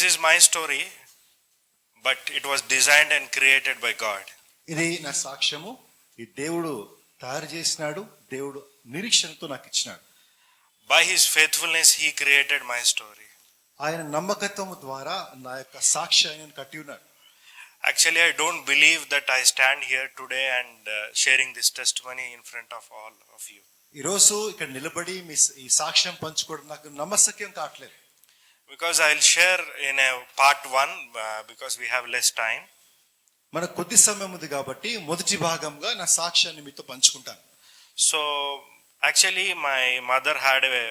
is my story, but it was designed and created by God. ఇది నా సాక్ష్యము. ఈ దేవుడు తయారు చేసినాడు, దేవుడు నిరీక్షణతో నాకు ఇచ్చినాడు. By his faithfulness he created my story. ఆయన నమ్మకత్వము ద్వారా నా యొక్క సాక్ష్యాన్ని కట్టి ఉన్నాడు. Actually, I don't believe that I stand here today and sharing this testimony in front of all of you. ఈ రోజు ఇక్కడ నిలబడి ఈ సాక్ష్యం పంచుకోవడం నాకు నమ్మశక్యం కావట్లేదు. Because I'll share in a part 1 because we have less time. మన కొద్ది సమయం ఉంది కాబట్టి మొదటి భాగంగా నా సాక్ష్యాన్ని మీతో పంచుకుంటాను. So actually my mother had a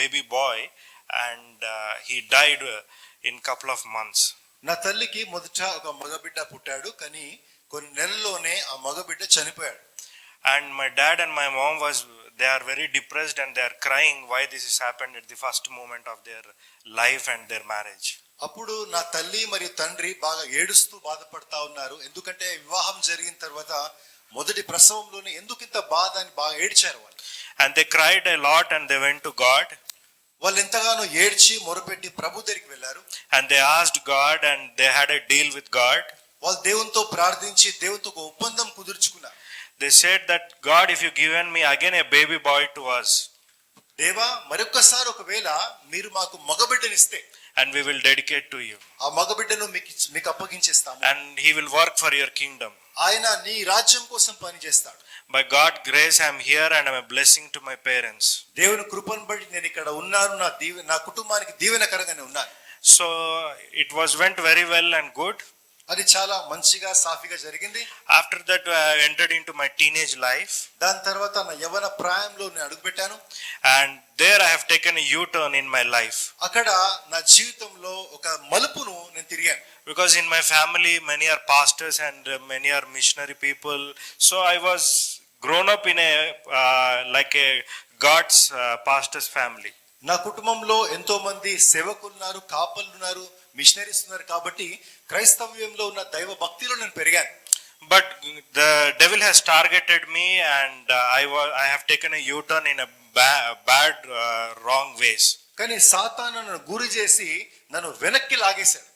baby boy and he died in couple of months. నా తల్లికి మొదట ఒక మగబిడ్డ పుట్టాడు, కానీ కొన్ని నెలల్లోనే ఆ మగబిడ్డ చనిపోయాడు. And my dad and my mom they are very depressed and they are crying why this has happened at the first moment of their life and their marriage. అప్పుడు నా తల్లి మరియు తండ్రి బాగా ఏడుస్తూ బాధపడతా ఉన్నారు. ఎందుకంటే వివాహం జరిగిన తర్వాత మొదటి ప్రసవంలోనే ఎందుకు ఇంత బాధ అని బాగా ఏడ్చారు వాళ్ళు. And they cried a lot and they went to God. వాళ్ళు ఎంతగానో ఏడ్చి మొరపెట్టి ప్రభు దగ్గరికి వెళ్ళారు. And they asked God and they had a deal with God. వాళ్ళు దేవునితో ప్రార్థించి దేవునితో ఒక ఒప్పందం కుదుర్చుకున్నారు. They said that God, if you given me again a baby boy to us, దేవా మరొకసారి ఒకవేళ మీరు మాకు మగబిడ్డనిస్తే, and we will dedicate to you, ఆ మగబిడ్డను మీకు అప్పగించేస్తాము, and he will work for your kingdom. ఆయన నీ రాజ్యం కోసం పని చేస్తాడు. By God grace I am here and I am a blessing to my parents. దేవుని కృపను బట్టి నేను ఇక్కడ ఉన్నాను, నా కుటుంబానికి దీవెనకరంగానే ఉన్నాను. So it went very well and good. అది చాలా మంచిగా సాఫీగా జరిగింది. After that I entered into my teenage life. దాని తర్వాత నా యవ్వన ప్రాయంలో నేను అడుగుపెట్టాను. And there I have taken a U-turn in my life. అక్కడ నా జీవితంలో ఒక మలుపును నేను తిరిగాను. Because in my family many are pastors and many are missionary people. So I was grown up in a like a God's pastor's family. నా కుటుంబంలో ఎంతో మంది సేవకులు ఉన్నారు, కాపర్లు ఉన్నారు, మిషనరీస్ ఉన్నారు. కాబట్టి క్రైస్తవ్యంలో ఉన్న దైవ భక్తిలో నేను పెరిగాను. But the devil has targeted me and I have taken a U-turn in a bad wrong ways. కానీ సాతాను నన్ను గురి చేసి నన్ను వెనక్కి లాగేశాడు.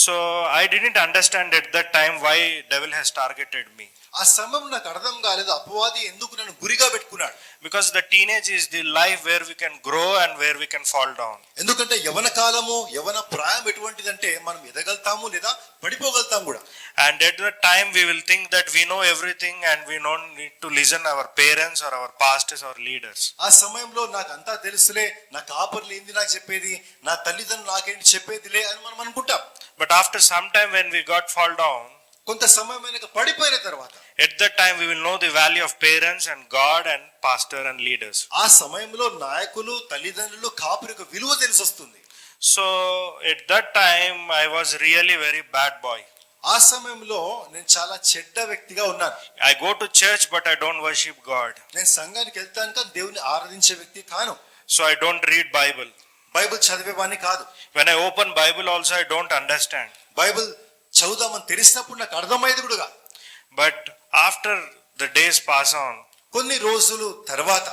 So I didn't understand at that time why devil has targeted me. ఆ సమయం నాకు అర్థం కాలేదు, అపవాది ఎందుకు నన్ను గురిగా పెట్టుకున్నాడు. Because the teenage is the life where we can grow and where we can fall down. ఎందుకంటే యవన కాలము, యవన ప్రాయం ఎటువంటిదంటే మనం ఎదగలుగుతాము లేదా పడిపోగలుగుతాం కూడా. And at that time we will think that we know everything and we don't need to listen our parents or our pastors or leaders. ఆ సమయంలో నాకు అంతా తెలుసులే, నా కాపర్లు ఏంది నాకు చెప్పేది, నా తల్లిదండ్రులు నాకేంటి చెప్పేదిలే అని మనం అనుకుంటాం. But after some time when we got fall down, కొంత సమయమైనక పడిపోయిన తర్వాత at that time we will know the value of parents and God and pastor and leaders. ఆ సమయంలో నాయకులు, తల్లిదండ్రులు, కాపురికి విలువ తెలిసొస్తుంది. So at that time I was really very bad boy. ఆ సమయంలో నేను చాలా చెడ్డ వ్యక్తిగా ఉన్నాను. I go to church but I don't worship God. నేను సంఘానికి వెళ్తాను కానీ దేవుని ఆరాధించే వ్యక్తి కాను. So I don't read Bible. Bible చదివేవాని కాదు. When I open Bible also I don't understand. Bible చదువుదామని తెలిసినప్పుడు నాకు అర్థమయ్యేది కూడా. But after the days pass on, కొన్ని రోజులు తర్వాత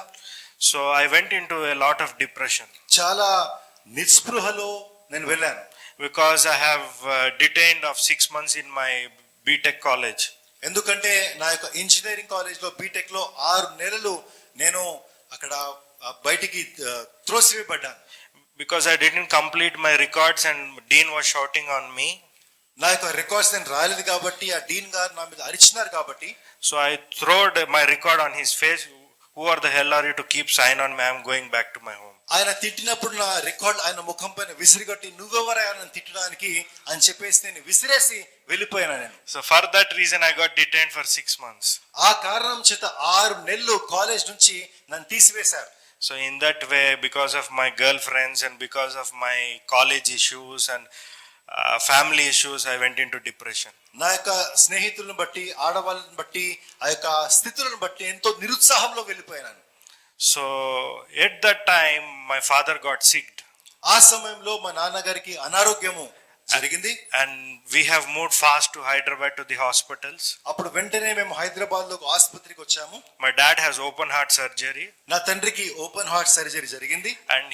so I went into a lot of depression. చాలా నిస్పృహలో నేను వెళ్ళాను. Because I have detained of 6 months in my B.Tech college. ఎందుకంటే నా యొక్క ఇంజనీరింగ్ కాలేజ్ లో B.Tech లో 6 నెలలు నేను అక్కడ బయటికి త్రోసివేయబడ్డాను. Because I didn't complete my records and dean was shouting on me. నా యొక్క రికార్డ్స్ నేను రాయలేదు కాబట్టి ఆ డీన్ గారు నా మీద అరిచినారు కాబట్టి. So I throwed my record on his face. Who are the hell are you to keep sign on me? I am going back to my home. ఆయన తిట్టినప్పుడు నా రికార్డ్ ఆయన ముఖం పైన విసిరిగట్టి నువ్వెవరయ్యా నన్ను తిట్టడానికి అని చెప్పేసి నేను విసిరేసి వెళ్ళిపోయాను నేను. So for that reason I got detained for 6 months. ఆ కారణం చేత 6 నెలలు కాలేజ్ నుంచి నన్ను తీసివేశారు. So in that way, because of my girlfriends and because of my college issues and family issues, I went into depression. నా యొక్క స్నేహితులను బట్టి, ఆడవాళ్ళని బట్టి, ఆ యొక్క స్థితులను బట్టి ఎంతో నిరుత్సాహంలో వెళ్ళిపోయాను. So at that time my father got sick. ఆ సమయంలో మా నాన్నగారికి అనారోగ్యము జరిగింది. And we have moved fast to Hyderabad to the hospitals. అప్పుడు వెంటనే మేము హైదరాబాద్ లో ఆసుపత్రికి వచ్చాము. My dad has open heart surgery. నా తండ్రికి ఓపెన్ హార్ట్ సర్జరీ జరిగింది. And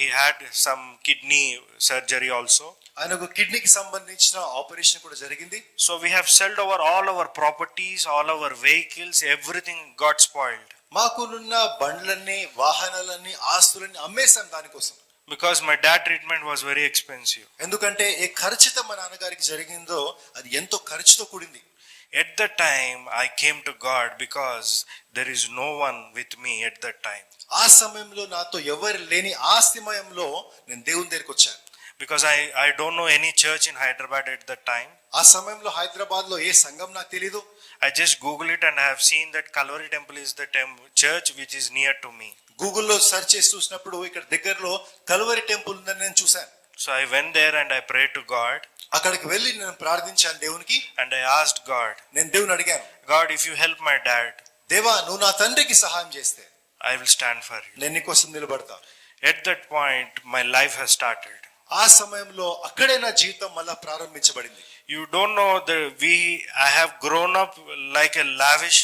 he had some kidney surgery also. ఆయనకు కిడ్నీకి సంబంధించిన ఆపరేషన్ కూడా జరిగింది. So we have sold over all our properties, all our vehicles, everything got spoiled. మాకున్న బండ్లన్నీ, వాహనాలన్నీ, ఆస్తులన్నీ అమ్మేశాం దానికోసం. Because my dad treatment was very expensive. ఎందుకంటే ఏ ఖర్చుతో మా నాన్నగారికి జరిగిందో అది ఎంతో ఖర్చుతో కూడింది. At that time I came to God because there is no one with me at that time. ఆ సమయంలో నాతో ఎవరు లేని ఆ సమయంలో నేను దేవుని దగ్గరికి వచ్చాను. Because I don't know any church in Hyderabad at that time. ఆ సమయంలో హైదరాబాద్ లో ఏ సంఘం నాకు తెలీదు. I just Google it and I have seen that Calvary Temple is the church which is near to me. గూగుల్లో సెర్చ్ చేసి చూసినప్పుడు ఇక్కడ దగ్గరలో కల్వరి టెంపుల్ ఉందని నేను చూశాను. So I went there and I prayed to God. అక్కడికి వెళ్ళి నేను ప్రార్థించాను దేవునికి. And I asked God, నేను దేవుని అడిగాను, God, if you help my dad, దేవా నువ్వు నా తండ్రికి సహాయం చేస్తే I will stand for you. నేను నీకోసం నిలబడతా. At that point my life has started. ఆ సమయంలో అక్కడే నా జీవితం మళ్ళా ప్రారంభించబడింది. You don't know that I have grown up like a lavish,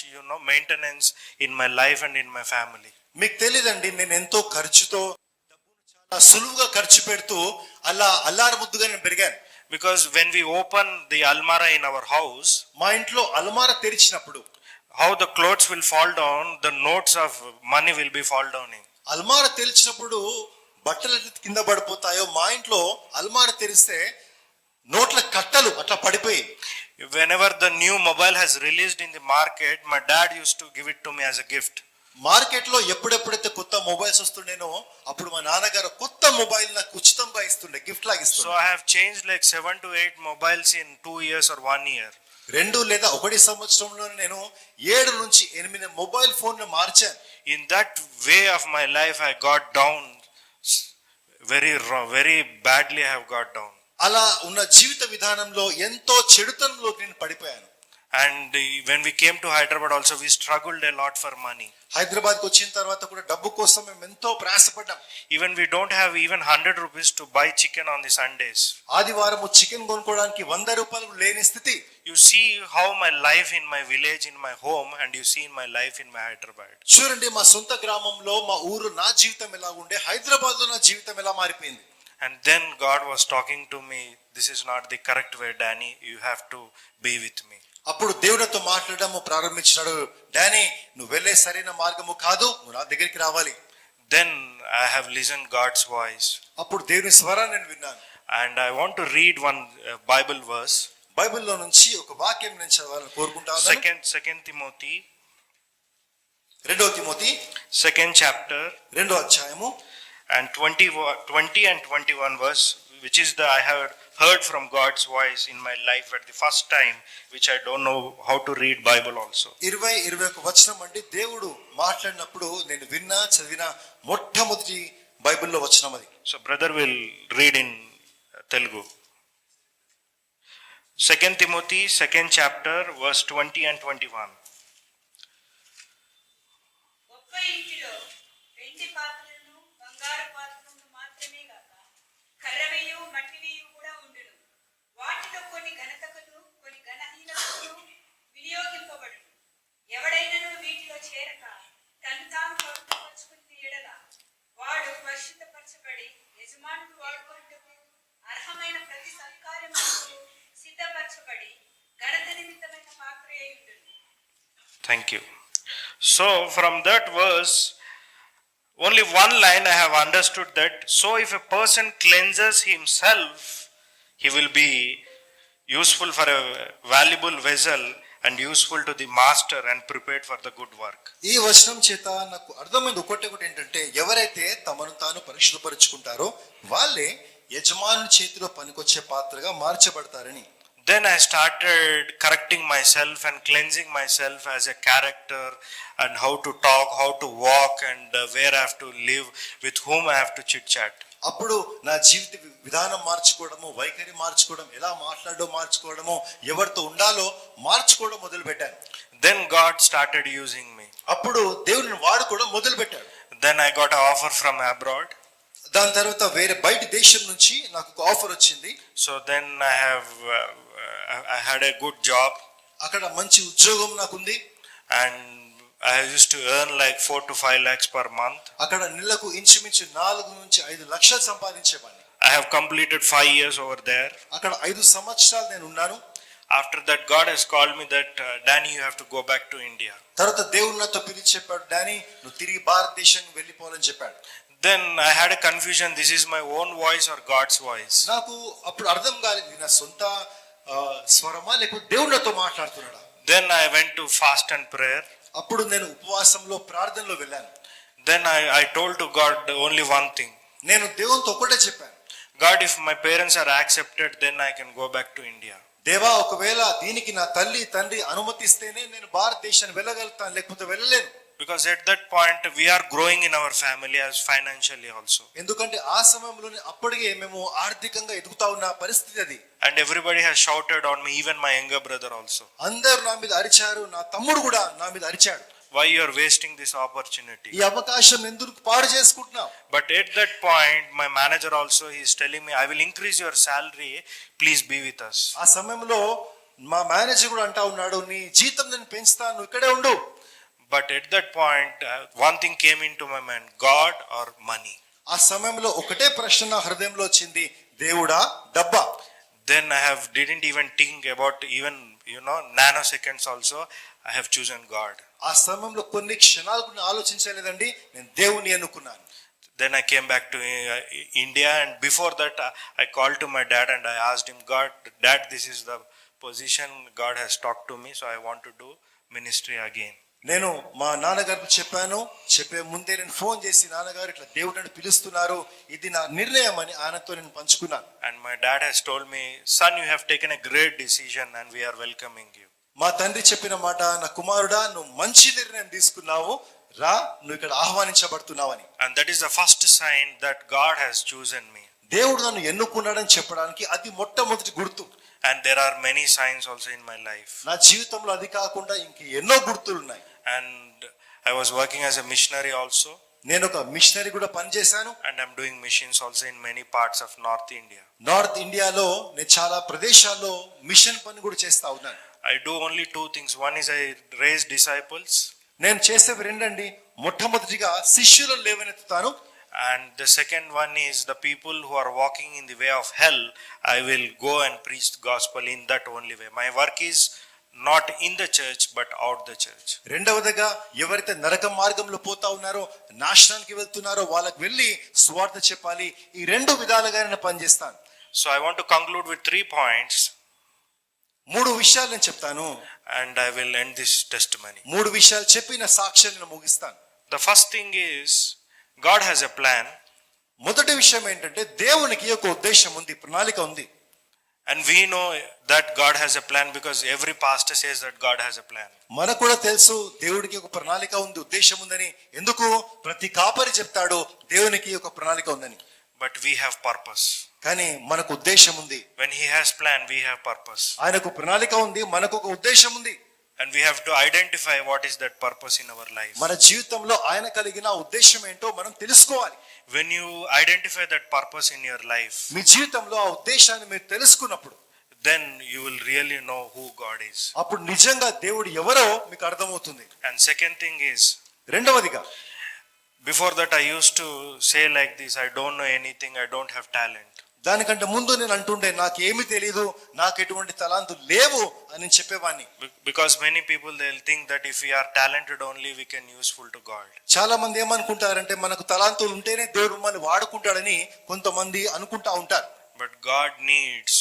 maintenance in my life and in my family. మీకు తెలియదండి, నేను ఎంతో ఖర్చుతో డబ్బును చాలా సులువుగా ఖర్చు పెడుతూ అలా అల్లారు ముద్దుగా నేను పెరిగాను. Because when we open the almara in our house, మా ఇంట్లో అల్మారా తెరిచినప్పుడు how the clothes will fall down, the notes of money will be fall downing. అల్మారా తెరిచినప్పుడు బట్టలు కింద పడిపోతాయో, మా ఇంట్లో అల్మారా తెరిస్తే నోట్ల కట్టలు అట్లా పడిపోయి. Whenever the new mobile has released in the market, my dad used to give it to me as a gift. Market లో ఎప్పుడెప్పుడైతే కొత్త మొబైల్స్ వస్తుండేనో అప్పుడు మా నాన్నగారు కొత్త మొబైల్ నాకు ఉచితంగా ఇస్తుండే, గిఫ్ట్ లాగా So ఇస్తుండే. I have changed like 7 to 8 mobiles in 2 years or 1 year. 2 లేదా 1 సంవత్సరంలో నేను 7 నుంచి 8 మొబైల్ ఫోన్లు మార్చాను. In that way of my life I got down very badly. I have got down. అలా ఉన్న జీవిత విధానంలో ఎంతో చెడుతనంలో నేను పడిపోయాను. And when we came to Hyderabad also we struggled a lot for money. హైదరాబాద్కి వచ్చిన తర్వాత కూడా డబ్బు కోసం మేము ఎంతో ప్రయాసపడ్డాం. Even we don't have even 100 rupees to buy chicken on the Sundays. ఆదివారం చికెన్ కొనుక్కోవడానికి 100 రూపాయలు లేని స్థితి. You see how my life in my village, in my home, and you see in my life in my Hyderabad. చూడండి, మా సొంత గ్రామంలో మా ఊరు నా జీవితం ఎలా ఉండే, హైదరాబాద్ లో నా జీవితం ఎలా మారిపోయింది. And then God was talking to me, this is not the correct way, Danny, you have to be with me. అప్పుడు దేవునితో మాట్లాడము ప్రారంభించినాడు. డానీ, నువ్వు వెళ్ళే సరైన మార్గము కాదు, నువ్వు నా దగ్గరికి రావాలి. Then I have listened God's voice. అప్పుడు దేవుని స్వరాన్ని నేను విన్నాను. And I want to read one Bible verse. బైబిల్లో నుంచి ఒక వాక్యం నేను చదవాలని కోరుకుంటా ఉన్నాను. Second Timothy, 2 Timothy 2nd chapter, 2వ అధ్యాయము and 20 and 21 verse, which is I have heard from God's voice in my life at the first time, which I don't know how to read Bible also. 20-21 వచనం అండి. దేవుడు మాట్లాడినప్పుడు నేను విన్నా, చదివిన మొట్టమొదటి బైబిల్లో వచనం అది. So brother will read in Telugu. 2 Timothy 2nd chapter verse 20 and 21. గొప్ప ఇంటిలో వెండి పాత్రలను బంగారు పాత్రలను మాత్రమే కాక కర్రవేయు మట్టివేయు కూడా ఉండును. వాటిలో కొన్ని ఘనతకులు కొన్ని ఘనహీనతలు వినియోగింపబడును. ఎవడైనను వీటిలో చేరక తను తాను పవిత్రపరచుకుని ఎడల వాడు పరిశుద్ధపరచబడి యజమానుడు వాడుకొనుటకు అర్హమైన ప్రతి సత్కార్యములకు సిద్ధపరచబడి ఘనత నిమిత్తమైన పాత్ర అయి ఉండును. Thank you. So from that verse, only one line I have understood that, so if a person cleanses himself, he will be useful for a valuable vessel and useful to the master and prepared for the good work. ఈ వచనం చేత నాకు అర్థమైంది ఒకటి ఏంటంటే, ఎవరైతే తమను తాను పరిశుద్ధపరుచుకుంటారో వాళ్ళే యజమానుని చేతిలో పనికొచ్చే పాత్రగా మార్చబడతారని. Then I started correcting myself and cleansing myself as a character, and how to talk, how to walk, and where I have to live, with whom I have to chit chat. అప్పుడు నా జీవిత విధానం మార్చుకోవడము, వైఖరి మార్చుకోవడం, ఎలా మాట్లాడో మార్చుకోవడము, ఎవరితో ఉండాలో మార్చుకోవడం మొదలు పెట్టాను. Then God started using me. అప్పుడు దేవుడిని వాడుకోవడం మొదలు పెట్టాడు. Then I got an offer from abroad. దాని తర్వాత వేరే బయట దేశం నుంచి నాకు ఒక ఆఫర్ వచ్చింది. So then I had a good job. అక్కడ మంచి ఉద్యోగం నాకుంది. And I used to earn like 4 to 5 lakhs per month. అక్కడ నెలకు ఇంచుమించు 4 నుంచి 5 లక్షలు సంపాదించేవాడిని. I have completed 5 years over there. అక్కడ 5 సంవత్సరాలు నేను ఉన్నాను. After that, God has called me that, Danny, you have to go back to India. తర్వాత దేవుడు నాతో పిలిచి చెప్పాడు, డానీ నువ్వు తిరిగి భారతదేశానికి వెళ్ళిపోవాలని చెప్పాడు. Then I had a confusion, this is my own voice or God's voice. నాకు అప్పుడు అర్థం కాలేదు, నా సొంత స్వరమా లేకపోతే దేవుడు నాతో మాట్లాడుతున్నాడా. Then I went to fast and prayer. అప్పుడు నేను ఉపవాసంలో ప్రార్థనలో వెళ్ళాను. Then I told to God only one thing. నేను దేవునితో ఒకటే చెప్పాను, God, if my parents are accepted, then I can go back to India. దేవా ఒకవేళ దీనికి నా తల్లి తండ్రి అనుమతిస్తేనే నేను భారతదేశాన్ని వెళ్ళగలుగుతాను, లేకపోతే వెళ్ళలేను. Because at that point we are growing in our family as financially also. ఎందుకంటే ఆ సమయంలోనే అప్పటికే మేము ఆర్థికంగా ఎదుగుతా ఉన్న పరిస్థితి అది. And everybody has shouted on me, even my younger brother also. అందరూ నా మీద అరిచారు, నా తమ్ముడు కూడా నా మీద అరిచాడు. Why you are wasting this opportunity? ఈ అవకాశం ఎందుకు పాడు చేసుకుంటున్నావు? But at that point my manager also, he is telling me, I will increase your salary, please be with us. ఆ సమయంలో మా మేనేజర్ కూడా అంటా ఉన్నాడు, నీ జీతం నేను పెంచుతాను, నువ్వు ఇక్కడే ఉండు. But at that point one thing came into my mind, God or money. ఆ సమయంలో ఒకటే ప్రశ్న నా హృదయంలో వచ్చింది, దేవుడా డబ్బా? Then I didn't even think about even nanoseconds also, I have chosen God. ఆ సమయంలో కొన్ని క్షణాలు కూడా ఆలోచించలేదండి, నేను దేవుని ఎన్నుకున్నాను. Then I came back to India, and before that I called to my dad and I asked him, Dad, this is the position God has talked to me, so I want to do ministry again. నేను మా నాన్నగారికి చెప్పే ముందే నేను phone చేసి, నాన్నగారు ఇట్లా దేవుడు నన్ను పిలుస్తున్నారు, ఇది నా నిర్ణయం అని ఆయనతో నేను పంచుకున్నాను. And my dad has told me, son, you have taken a great decision and we are welcoming you. మా తండ్రి చెప్పిన మాట, నా కుమారుడా నువ్వు మంచి నిర్ణయం తీసుకున్నావు, రా నువ్వు ఇక్కడ ఆహ్వానించబడుతున్నావని. And that is the first sign that God has chosen me. దేవుడు నన్ను ఎన్నుకున్నాడని చెప్పడానికి అది మొట్టమొదటి గుర్తు. And there are many signs also in my life. నా జీవితంలో అది కాకుండా ఇంక ఎన్నో గుర్తులు ఉన్నాయి. And I was working as a missionary also. నేను ఒక మిషనరీ కూడా పనిచేశాను. And I'm doing missions also in many parts of North India. North ఇండియాలో నేను చాలా ప్రదేశాల్లో మిషన్ పని కూడా చేస్తా ఉన్నాను. I do only 2 things. One is I raise disciples. నేను చేసేవి రెండండి. మొట్టమొదటిగా శిష్యులను లేవనెత్తుతాను. And the second one is the people who are walking in the way of hell, I will go and preach the gospel in that only way. My work is not in the church but out the church. రెండవదిగా ఎవరైతే నరక మార్గంలో పోతా ఉన్నారో, నాశనానికి వెళ్తున్నారో వాళ్ళకి వెళ్ళి స్వార్థ చెప్పాలి. ఈ రెండు విధాలుగా నేను పనిచేస్తాను. So I want to conclude with 3 points. 3 విషయాలు నేను చెప్తాను and I will end this testimony. 3 విషయాలు చెప్పి నా సాక్ష్యాన్ని నేను ముగిస్తాను. The first thing is, God has a plan. మొదటి విషయం ఏంటంటే దేవునికి ఒక ఉద్దేశం ఉంది, ప్రణాళిక ఉంది. And we know that God has a plan because every pastor says that God has a plan. మనకు కూడా తెలుసు దేవుడికి ఒక ప్రణాళిక ఉంది, ఉద్దేశం ఉందని. ఎందుకు? ప్రతి కాపరి చెప్తాడు దేవునికి ఒక ప్రణాళిక ఉందని. But we have purpose. కానీ మనకు ఉద్దేశం ఉంది. When he has plan, we have purpose. ఆయనకు ప్రణాళిక ఉంది, మనకు ఒక ఉద్దేశం ఉంది. And we have to identify what is that purpose in our life. మన జీవితంలో ఆయన కలిగిన ఉద్దేశం ఏంటో మనం తెలుసుకోవాలి. When you identify that purpose in your life, మీ జీవితంలో ఆ ఉద్దేశాన్ని మీరు తెలుసుకున్నప్పుడు, then you will really know who God is. అప్పుడు నిజంగా దేవుడు ఎవరో మీకు అర్థమవుతుంది. And second thing is, రెండవదిగా, before that I used to say like this, I don't know anything, I don't have talent. దానికంటే ముందు నేను అంటుండే నాకేమీ తెలియదు, నాకు ఎటువంటి తలాంతులు లేవు అని చెప్పేవాడిని. Because many people they'll think that if we are talented only we can useful to God. చాలా మంది ఏమనుకుంటారంటే మనకు తలాంతులు ఉంటేనే దేవుడు మనల్ని వాడుకుంటాడని కొంతమంది అనుకుంటా ఉంటారు. But God needs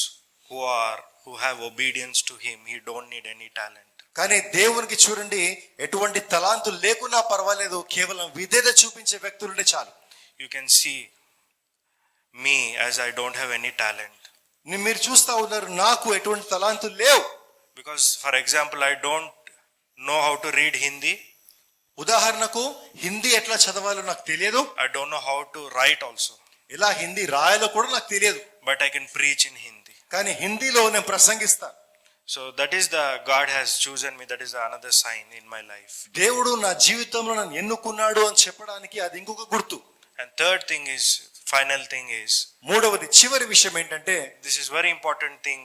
who have obedience to him. He don't need any talent. కానీ దేవునికి చూడండి, ఎటువంటి తలాంతులు లేకున్నా పర్వాలేదు, కేవలం విధేయత చూపించే వ్యక్తులుంటే చాలు. You can see me as I don't have any talent. మీరు చూస్తా ఉన్నారు, నాకు ఎటువంటి తలాంతులు లేవు. Because for example I don't know how to read Hindi. ఉదాహరణకు హిందీ ఎట్లా చదవాలో నాకు తెలియదు. I don't know how to write also. ఇలా హిందీ రాయాలో కూడా నాకు తెలియదు. But I can preach in Hindi. కానీ హిందీలో నేను ప్రసంగిస్తాను. So that is God has chosen me. That is another sign in my life. దేవుడు నా జీవితంలో నన్ను ఎన్నుకున్నాడు అని చెప్పడానికి అది ఇంకొక గుర్తు. And third thing is, final thing is, మూడవది చివరి విషయం ఏంటంటే, this is very important thing.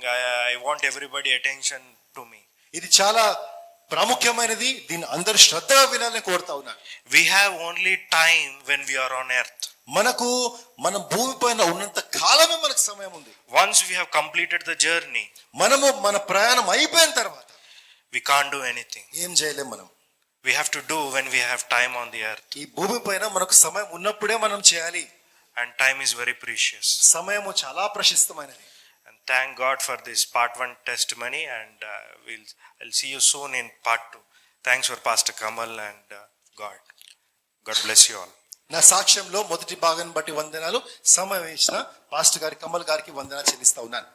I want everybody attention to me. ఇది చాలా ప్రాముఖ్యమైనది, దీన్ని అందరూ శ్రద్ధగా వినాలని కోరుతా ఉన్నాను. We have only time when we are on earth. మనకు మన భూమి పైన ఉన్నంత కాలమే మనకు సమయం ఉంది. Once we have completed the journey, మనము మన ప్రయాణం అయిపోయిన తర్వాత we can't do anything. ఏం చేయలేం మనం. We have to do when we have time on the earth. ఈ భూమి పైన మనకు సమయం ఉన్నప్పుడే మనం చేయాలి. And time is very precious. సమయము చాలా ప్రశస్తమైనది. And thank God for this part 1 testimony, and I'll see you soon in part 2. Thanks for Pastor Kamal and God bless you all. నా సాక్ష్యంలో మొదటి భాగాన్ని బట్టి వందనాలు. సమయం ఇచ్చిన పాస్టర్ గారి కమల్ గారికి వందనాలు చెల్లిస్తా ఉన్నాను.